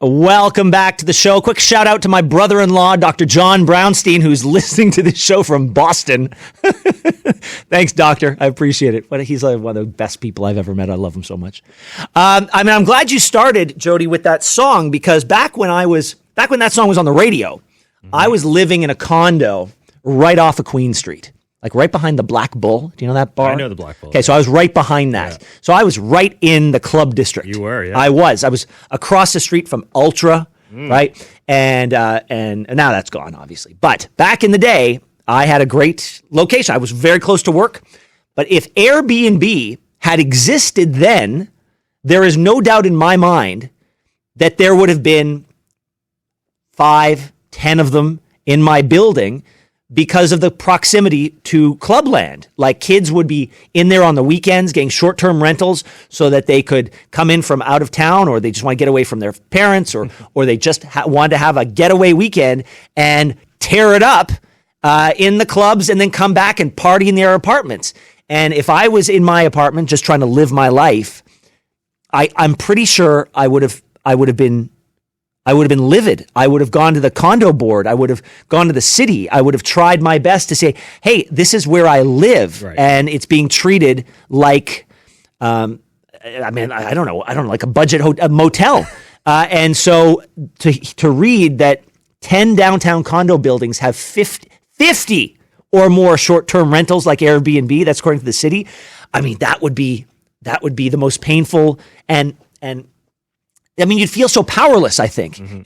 Welcome back to the show. Quick shout out to my brother-in-law, Dr. John Brownstein, who's listening to this show from Boston. Thanks, doctor. I appreciate it. He's like one of the best people I've ever met. I love him so much. I'm glad you started, Jody, with that song, because back when that song was on the radio, I was living in a condo right off of Queen Street. Like right behind the Black Bull. Do you know that bar? I know the Black Bull. Okay, so I was right behind that. Yeah. So I was right in the club district. You were, yeah. I was across the street from Ultra, right? And now that's gone, obviously. But back in the day, I had a great location. I was very close to work. But if Airbnb had existed then, there is no doubt in my mind that there would have been 5, 10 of them in my building, because of the proximity to clubland. Like kids would be in there on the weekends getting short-term rentals so that they could come in from out of town, or they just want to get away from their parents, or they just wanted to have a getaway weekend and tear it up in the clubs and then come back and party in their apartments. And if I was in my apartment just trying to live my life, I'm pretty sure I would have been livid. I would have gone to the condo board. I would have gone to the city. I would have tried my best to say, hey, this is where I live. Right. And it's being treated like, I don't know, like a budget a motel. And so to read that 10 downtown condo buildings have 50 or more short-term rentals like Airbnb, that's according to the city. I mean, that would be the most painful and you'd feel so powerless, I think. Mm-hmm.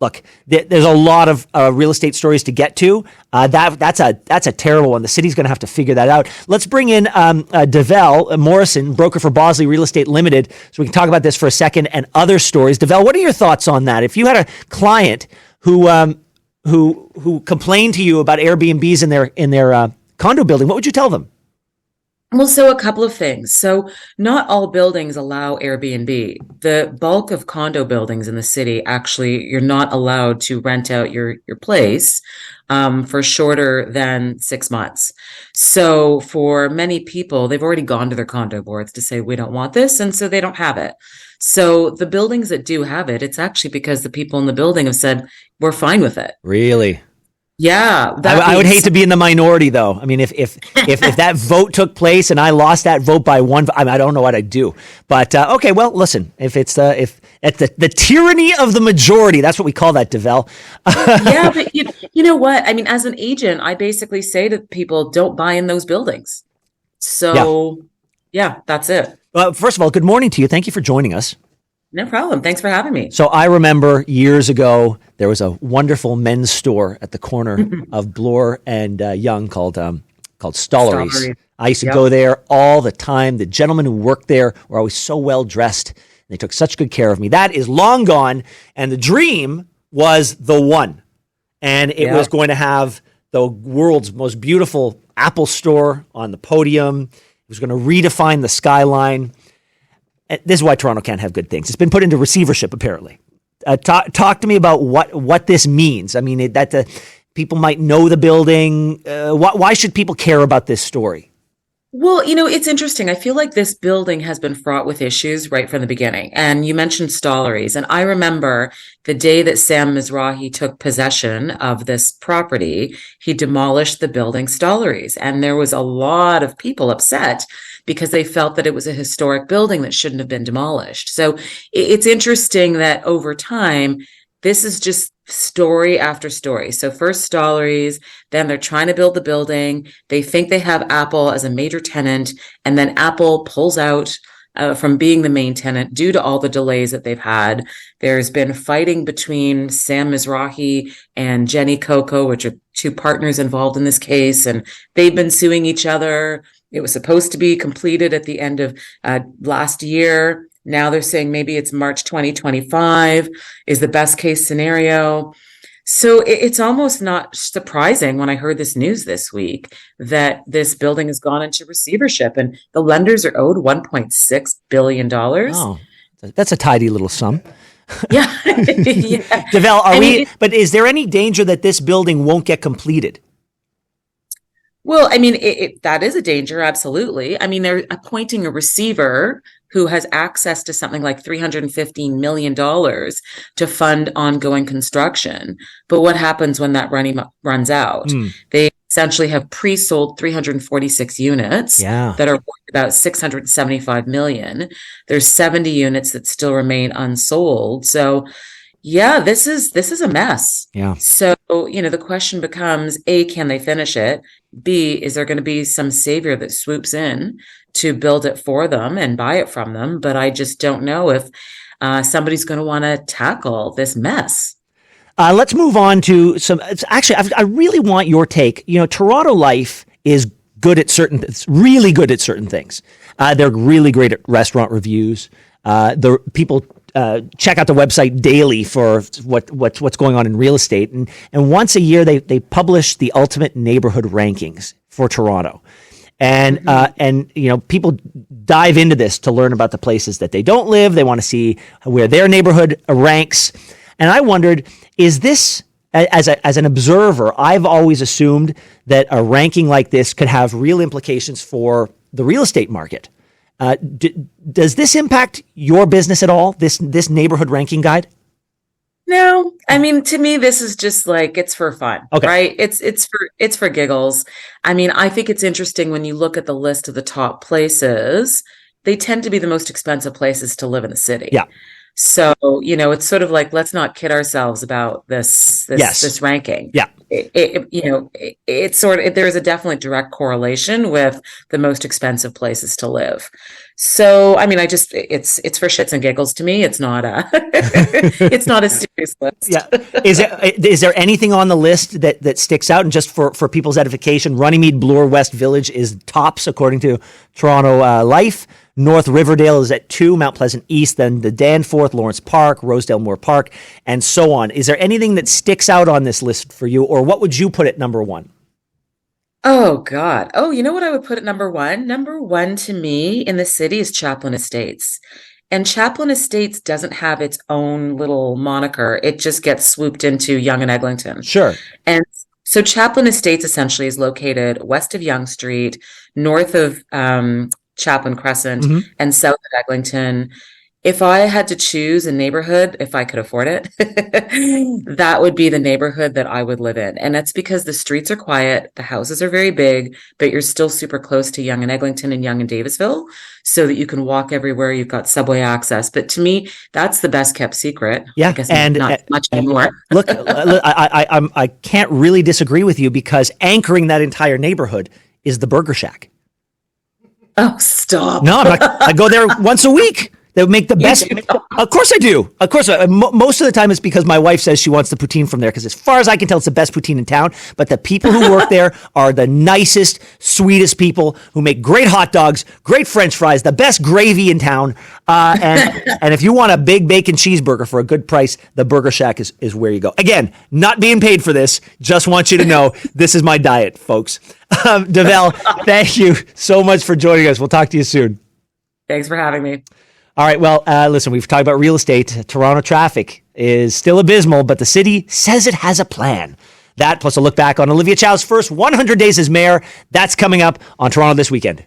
Look, there's a lot of real estate stories to get to. That's a terrible one. The city's going to have to figure that out. Let's bring in Devel Morrison, broker for Bosley Real Estate Limited, so we can talk about this for a second and other stories. Devel, what are your thoughts on that? If you had a client who complained to you about Airbnbs in their condo building, what would you tell them? Well, so a couple of things. So not all buildings allow Airbnb. The bulk of condo buildings in the city, actually, you're not allowed to rent out your place for shorter than 6 months. So for many people, they've already gone to their condo boards to say, we don't want this. And so they don't have it. So the buildings that do have it, it's actually because the people in the building have said, we're fine with it. Really? Yeah. I would hate to be in the minority, though. I mean, if that vote took place and I lost that vote by one, I don't know what I'd do. But okay, well, listen, if it's the tyranny of the majority, that's what we call that, Devel. Yeah, but you know what? I mean, as an agent, I basically say to people, don't buy in those buildings. So yeah, that's it. Well, first of all, good morning to you. Thank you for joining us. No problem. Thanks for having me. So I remember years ago, there was a wonderful men's store at the corner of Bloor and Yonge called Stollery's. I used to go there all the time. The gentlemen who worked there were always so well dressed. They took such good care of me. That is long gone. And the dream was the one. And it was going to have the world's most beautiful Apple store on the podium. It was going to redefine the skyline. This is why Toronto can't have good things. It's been put into receivership, apparently. Talk to me about what this means. I mean, people might know the building. Why should people care about this story? Well, it's interesting. I feel like this building has been fraught with issues right from the beginning. And you mentioned Stollery's. And I remember the day that Sam Mizrahi took possession of this property, he demolished the building Stollery's. And there was a lot of people upset because they felt that it was a historic building that shouldn't have been demolished. So it's interesting that over time, this is just story after story. So first Stollery's, then they're trying to build the building. They think they have Apple as a major tenant, and then Apple pulls out from being the main tenant due to all the delays that they've had. There's been fighting between Sam Mizrahi and Jenny Coco, which are two partners involved in this case, and they've been suing each other. It was supposed to be completed at the end of last year. Now they're saying maybe it's March 2025 is the best case scenario. So it's almost not surprising when I heard this news this week that this building has gone into receivership and the lenders are owed $1.6 billion. Oh, that's a tidy little sum. Yeah. Devel, but is there any danger that this building won't get completed? Well, I mean, that is a danger, absolutely. I mean, they're appointing a receiver who has access to something like $315 million to fund ongoing construction. But what happens when that runs out? Mm. They essentially have pre-sold 346 units Yeah. that are worth about 675 million. There's 70 units that still remain unsold. So yeah, this is a mess. Yeah. So, the question becomes, A, can they finish it? B, is there going to be some savior that swoops in to build it for them and buy it from them? But I just don't know if somebody's going to want to tackle this mess. Let's move on to some. Actually, I really want your take. Toronto Life is good at it's really good at certain things. They're really great at restaurant reviews. The people check out the website daily for what's going on in real estate, and once a year they publish the ultimate neighborhood rankings for Toronto, and people dive into this to learn about the places that they don't live. They want to see where their neighborhood ranks, and I wondered, is this as an observer? I've always assumed that a ranking like this could have real implications for the real estate market. Does this impact your business at all? This neighborhood ranking guide? No, I mean, to me, this is just like, it's for fun, Okay. right? It's for giggles. I mean, I think it's interesting when you look at the list of the top places, they tend to be the most expensive places to live in the city. Yeah. So, it's sort of like, let's not kid ourselves about this ranking. Yeah. It's sort of, there is a definitely direct correlation with the most expensive places to live. So, I mean, it's for shits and giggles to me. It's not it's not a serious list. Yeah. Is there anything on the list that sticks out? And just for people's edification, Runnymede Bloor West Village is tops according to Toronto Life. North Riverdale is at 2, Mount Pleasant East, then the Danforth, Lawrence Park, Rosedale Moore Park, and so on. Is there anything that sticks out on this list for you, or what would you put at number 1? Oh God. Oh, you know what I would put at number 1? Number 1 to me in the city is Chaplin Estates. And Chaplin Estates doesn't have its own little moniker. It just gets swooped into Yonge and Eglinton. Sure. And so Chaplin Estates essentially is located west of Yonge Street, north of Chaplin Crescent, and south of Eglinton. If I had to choose a neighborhood, if I could afford it, that would be the neighborhood that I would live in. And that's because the streets are quiet, the houses are very big, but you're still super close to Yonge and Eglinton and Yonge and Davisville, so that you can walk everywhere. You've got subway access. But to me, that's the best kept secret. Yeah, I guess not much anymore. Look, I can't really disagree with you, because anchoring that entire neighborhood is the Burger Shack. Oh, stop. No, I'm not, I go there once a week. They would make the best. Of course I do. Of course. Most of the time it's because my wife says she wants the poutine from there, because as far as I can tell, it's the best poutine in town. But the people who work there are the nicest, sweetest people who make great hot dogs, great French fries, the best gravy in town. And if you want a big bacon cheeseburger for a good price, the Burger Shack is where you go. Again, not being paid for this. Just want you to know this is my diet, folks. Devel, thank you so much for joining us. We'll talk to you soon. Thanks for having me. All right. Well, listen, we've talked about real estate. Toronto traffic is still abysmal, but the city says it has a plan. That plus a look back on Olivia Chow's first 100 days as mayor. That's coming up on Toronto This Weekend.